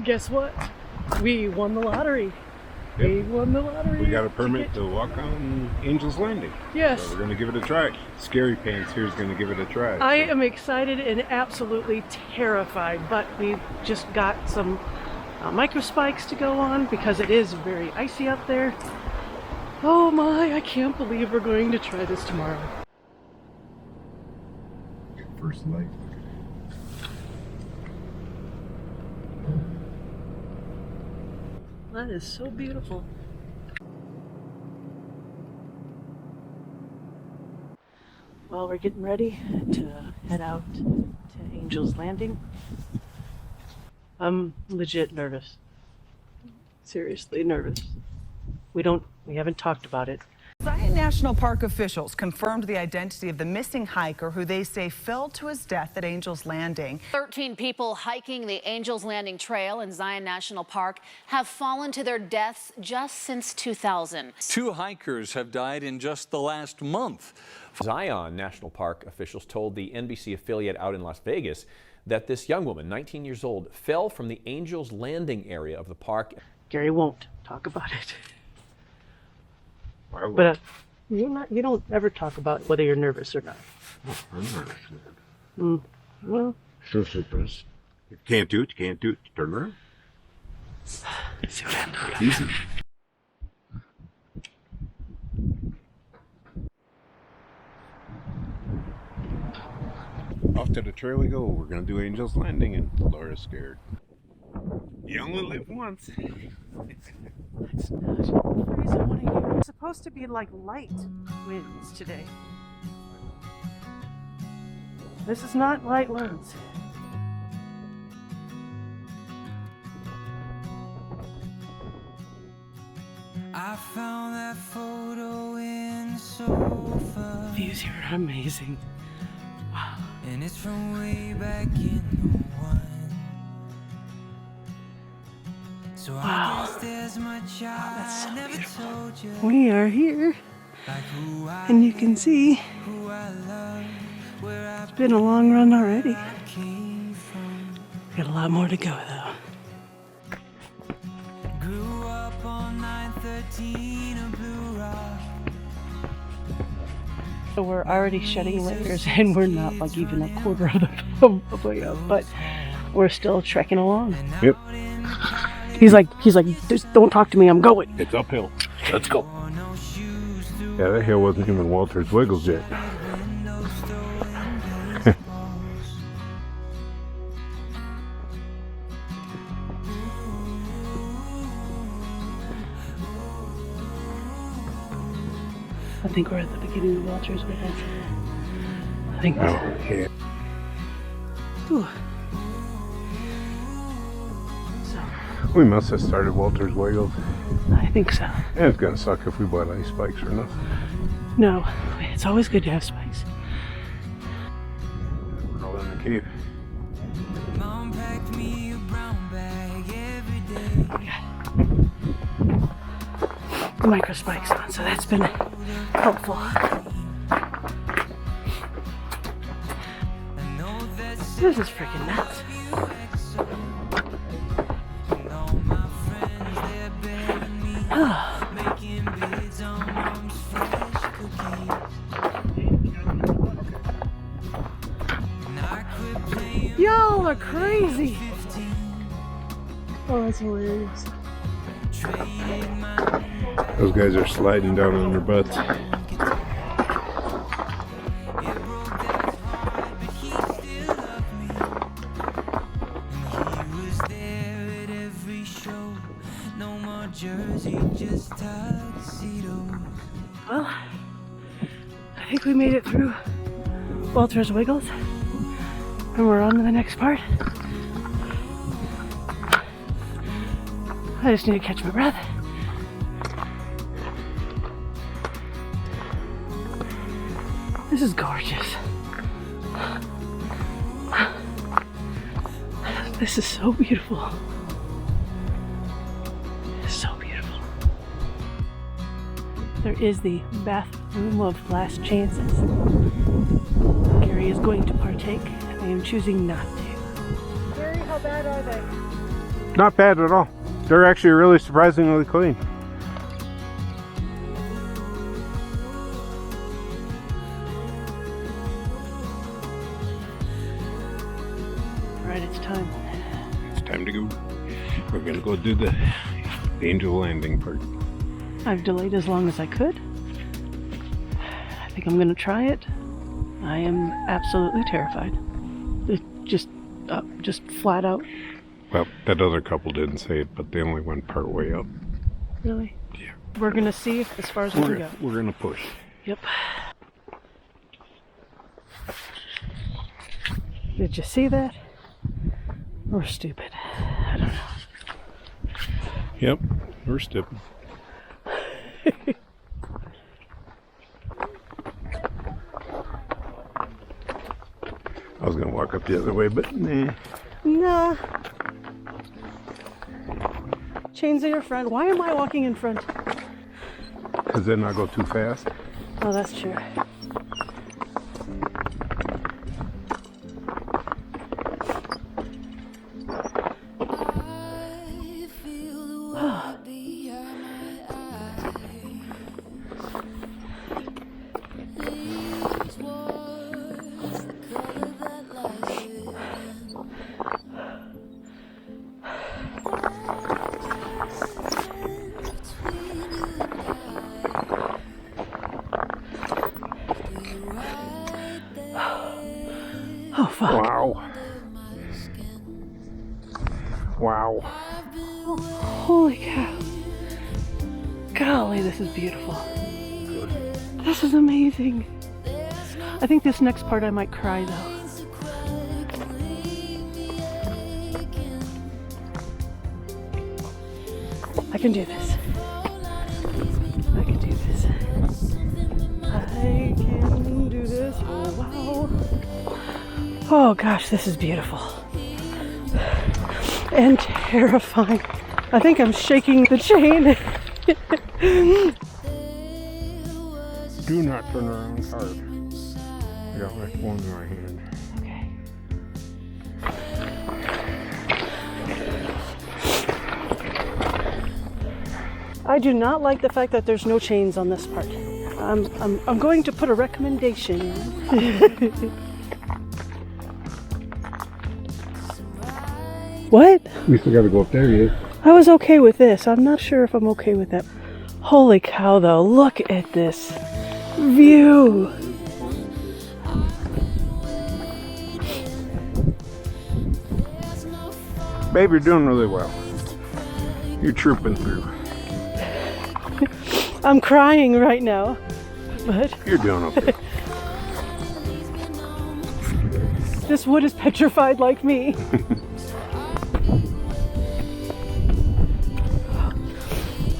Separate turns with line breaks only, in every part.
Guess what? We won the lottery.
Yep.
We won the lottery.
We got a permit to walk on Angel's Landing.
Yes.
So we're going to give it a try. Scary Pants here is going to give it a try.
I am excited and absolutely terrified, but we've just got some micro spikes to go on because it is very icy out there. Oh my, I can't believe we're going to try this tomorrow.
First light.
That is so beautiful. Well, we're getting ready to head out to Angel's Landing. I'm legit nervous. Seriously nervous. We haven't talked about it.
Zion National Park officials confirmed the identity of the missing hiker who they say fell to his death at Angel's Landing.
13 people hiking the Angel's Landing Trail in Zion National Park have fallen to their deaths just since 2000.
2 hikers have died in just the last month.
Zion National Park officials told the NBC affiliate out in Las Vegas that this young woman, 19 years old, fell from the Angel's Landing area of the park.
Gary won't talk about it.
Why would-
But you don't ever talk about whether you're nervous or not.
I'm nervous.
Well,
Sure, surprise. If you can't do it, you can't do it. Turn around.
see what I'm doing.
Easy. Off to the trail we go. We're going to do Angel's Landing, and Laura's scared. You only live once.
It's not. It's supposed to be like light winds today. This is not light winds.
I found that photo in the sofa.
Views here are amazing. Wow.
And it's from way back in '01. So
Wow.
I guess there's much
That's so
I never
beautiful.
told you.
We are here,
Like who I
and you can see
who I love, where I
it's been a long run already.
came from.
Got a lot more to go though.
Grew up on 913 of Blue Rock.
So we're already shedding layers, and we're not like even a quarter of the way up, but we're still trekking along.
Yep.
He's like, just don't talk to me, I'm going.
It's uphill. Let's go. Yeah, that hill wasn't even Walter's Wiggles yet.
I think we're at the beginning of Walter's Wiggles. I think that's
yeah.
Whew. So,
We must have started Walter's Wiggles.
I think so.
And it's gonna suck if we bought ice spikes or nothing.
No, it's always good to have spikes.
We're all in the cave.
Mom packed me a brown bag every day.
We got the micro spikes on, so that's been helpful. This is freaking nuts. Y'all are crazy. Oh, that's hilarious.
Those guys are sliding down on their butts.
Well, I think we made it through Walter's Wiggles, and we're on to the next part. I just need to catch my breath. This is gorgeous. This is so beautiful. It's so beautiful. There is the bathroom of last chances. Gary is going to partake. I am choosing not to. Gary, how bad are they?
Not bad at all. They're actually really surprisingly clean.
Alright, it's time.
It's time to go. We're gonna go do the Angel Landing part.
I've delayed as long as I could. I think I'm gonna try it. I am absolutely terrified. It just flat out.
Well, that other couple didn't say it, but they only went part way up.
Really?
Yeah.
We're gonna see as far as we can go.
We're gonna push.
Yep. Did you see that? We're stupid. I don't know.
Yep, we're stupid. I was gonna walk up the other way, but nah.
Nah. Chains are your friend. Why am I walking in front?
Because then I'll go too fast.
Oh, that's true. Oh, fuck.
Wow. Wow.
Holy cow. Golly, this is beautiful. This is amazing. I think this next part I might cry though. I can do this. I can do this. I can do this. Oh, wow. Oh gosh, this is beautiful. And terrifying. I think I'm shaking the chain.
Do not turn around hard. I got my phone in my hand.
Okay. I do not like the fact that there's no chains on this part. I'm going to put a recommendation. What?
We still gotta go up there, yeah.
I was okay with this. I'm not sure if I'm okay with that. Holy cow, though. Look at this view.
Babe, you're doing really well. You're trooping through.
I'm crying right now, but
You're doing okay.
this wood is petrified like me.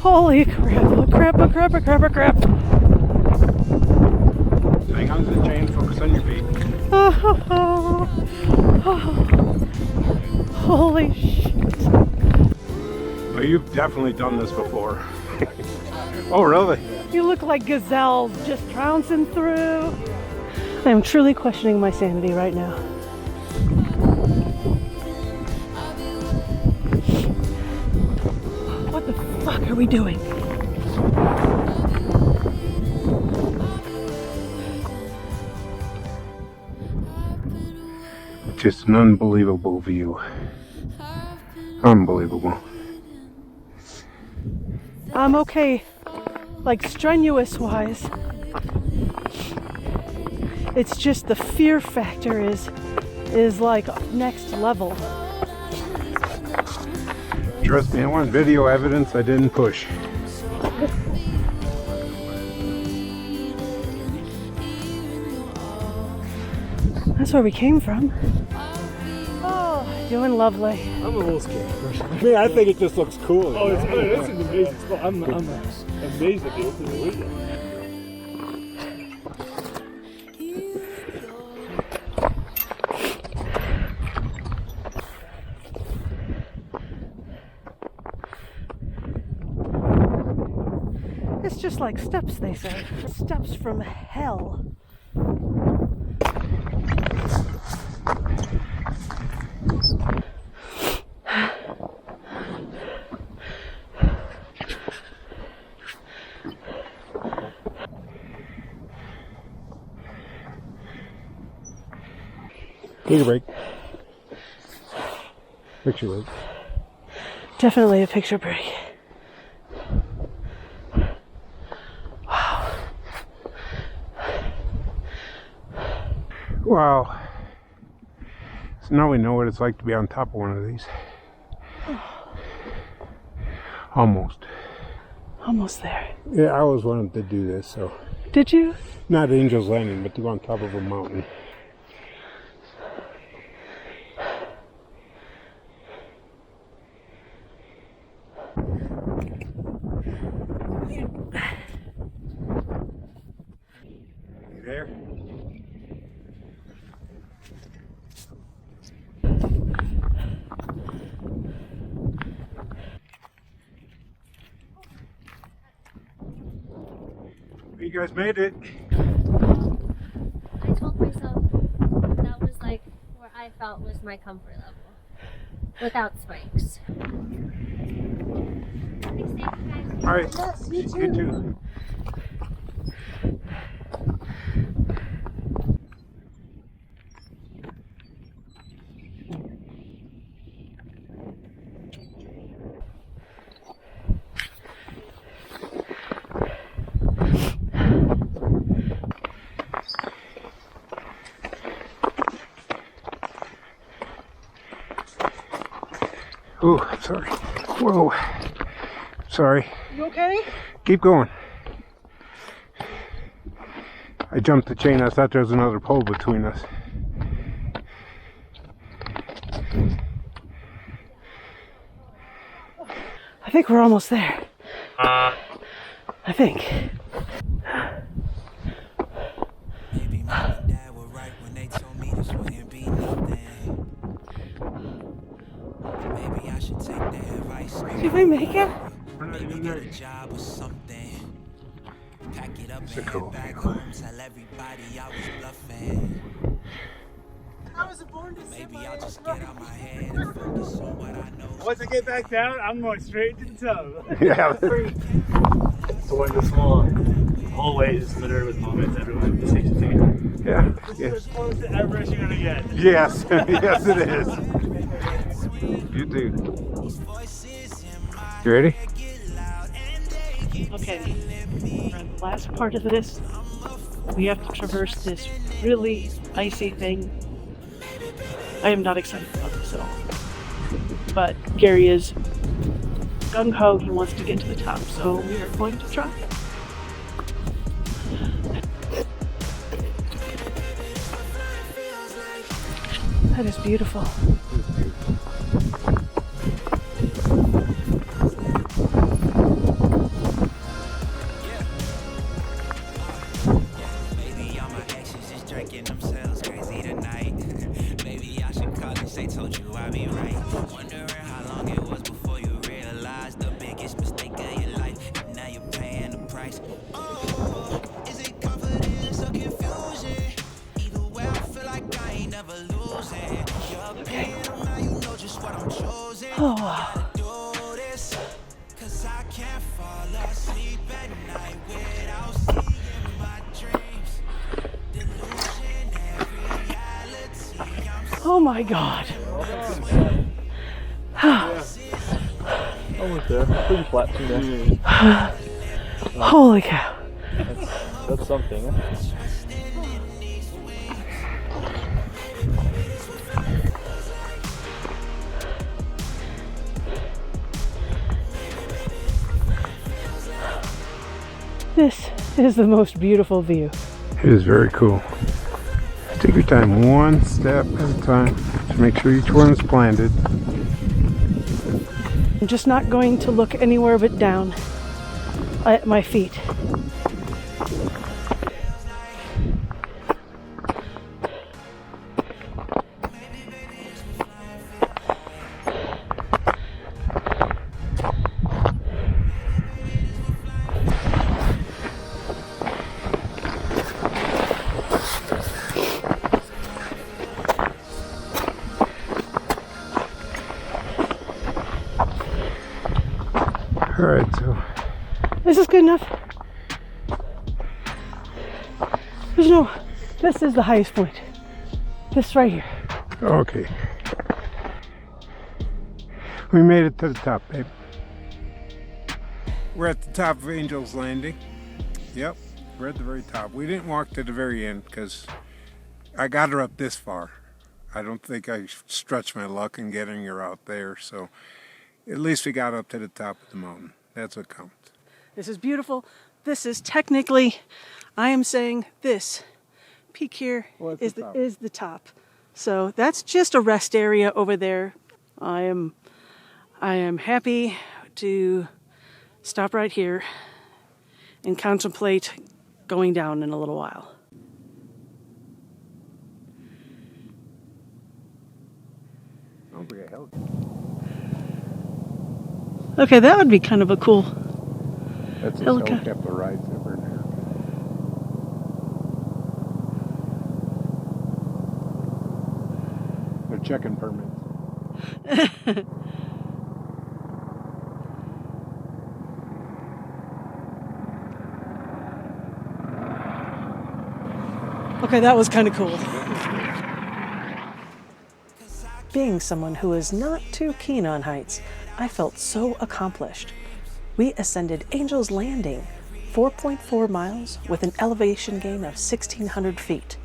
Holy crap, oh crap, oh crap, oh crap, oh crap.
Hang on to the chain, focus on your feet.
Oh, holy shit.
Well, you've definitely done this before. Oh, really?
You look like gazelles just trouncing through. I am truly questioning my sanity right now. What the fuck are we doing?
Just an unbelievable view. Unbelievable.
I'm okay, like strenuous wise. It's just the fear factor is like next level.
Trust me, I want video evidence I didn't push.
That's where we came from. Oh, doing lovely.
I'm a little scared. I mean, I think it just looks cool.
Oh, it's an amazing spot. I'm amazed at the opening window.
It's just like steps, they say. Steps from hell.
Take a break. Picture break.
Definitely a picture break. Wow.
Wow. So now we know what it's like to be on top of one of these. Almost.
Almost there.
Yeah, I always wanted to do this, so.
Did you?
Not Angel's Landing, but to go on top of a mountain. You there? You guys made it.
I told myself that was like where I felt was my comfort level. Without spikes.
All right.
Yes,
you too. Oh, sorry. Whoa. Sorry.
You okay?
Keep going. I jumped the chain. I thought there was another pole between us.
I think we're almost there. I think.
Maybe mom and dad were right when they told me this wouldn't be nothing. Maybe I should take their advice.
Did we make it?
Maybe get a job or something. Pack it up and head back home. Tell everybody I was bluffing. Maybe I'll just get out my head and focus on what I know.
Once I get back down, I'm going straight to the tub.
Yeah.
So in the small hallways littered with moments, everyone just takes a picture.
Yeah.
This is as close to Everest you're gonna get.
Yes. Yes, it is. You do. You ready?
Okay. For the last part of this, we have to traverse this really icy thing. I am not excited about this at all. But Gary is gung-ho. He wants to get to the top, so we are going to try. That is beautiful.
Maybe all my exes just drinking themselves crazy tonight. Maybe I should call and say, told you I'd be right. Wondering how long it was before you realized the biggest mistake of your life. And now you're paying the price. Oh, is it confidence or confusion? Either way, I feel like I ain't never losing. You're paying now, you know just what I'm choosing. Gotta do this, 'cause I can't fall asleep at night without seeing my dreams. Delusion and reality.
Oh my God.
Almost there. Pretty flat from there.
Holy cow.
That's something. Huh?
This is the most beautiful view.
It is very cool. Take your time, one step at a time, to make sure each one is planted.
I'm just not going to look anywhere but down at my feet.
Alright, so
This is good enough. This is the highest point. This right here.
Okay. We made it to the top, babe. We're at the top of Angel's Landing. Yep, we're at the very top. We didn't walk to the very end because I got her up this far. I don't think I stretched my luck in getting her out there, so at least we got up to the top of the mountain. That's what counts.
This is beautiful. This is technically, I am saying this peak here is the top. So that's just a rest area over there. I am happy to stop right here and contemplate going down in a little while. Okay, that would be kind of a cool
That's a
helicopter.
couple of rides over there. They're checking permits.
Okay, that was kind of cool. Being someone who is not too keen on heights, I felt so accomplished. We ascended Angel's Landing, 4.4 miles with an elevation gain of 1,600 feet.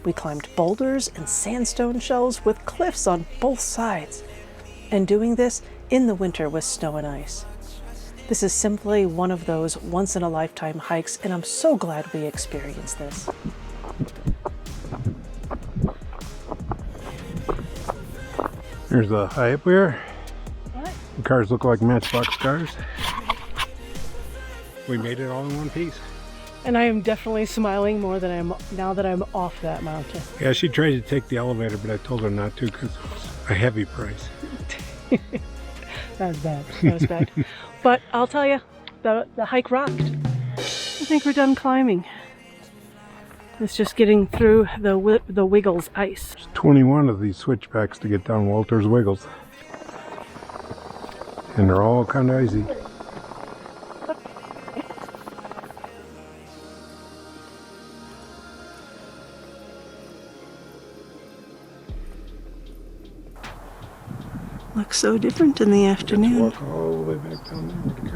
We climbed boulders and sandstone shelves with cliffs on both sides, and doing this in the winter with snow and ice. This is simply one of those once-in-a-lifetime hikes, and I'm so glad we experienced this.
Here's the high up here.
What?
The cars look like Matchbox cars. We made it all in one piece.
And I am definitely smiling more than I am now that I'm off that mountain.
Yeah, she tried to take the elevator, but I told her not to because it was a heavy price.
That was bad. That was bad. But I'll tell you, the hike rocked. I think we're done climbing. It's just getting through the Wiggles ice.
There's 21 of these switchbacks to get down Walter's Wiggles. And they're all kind of easy.
Looks so different in the afternoon.
Walk all the way back down there.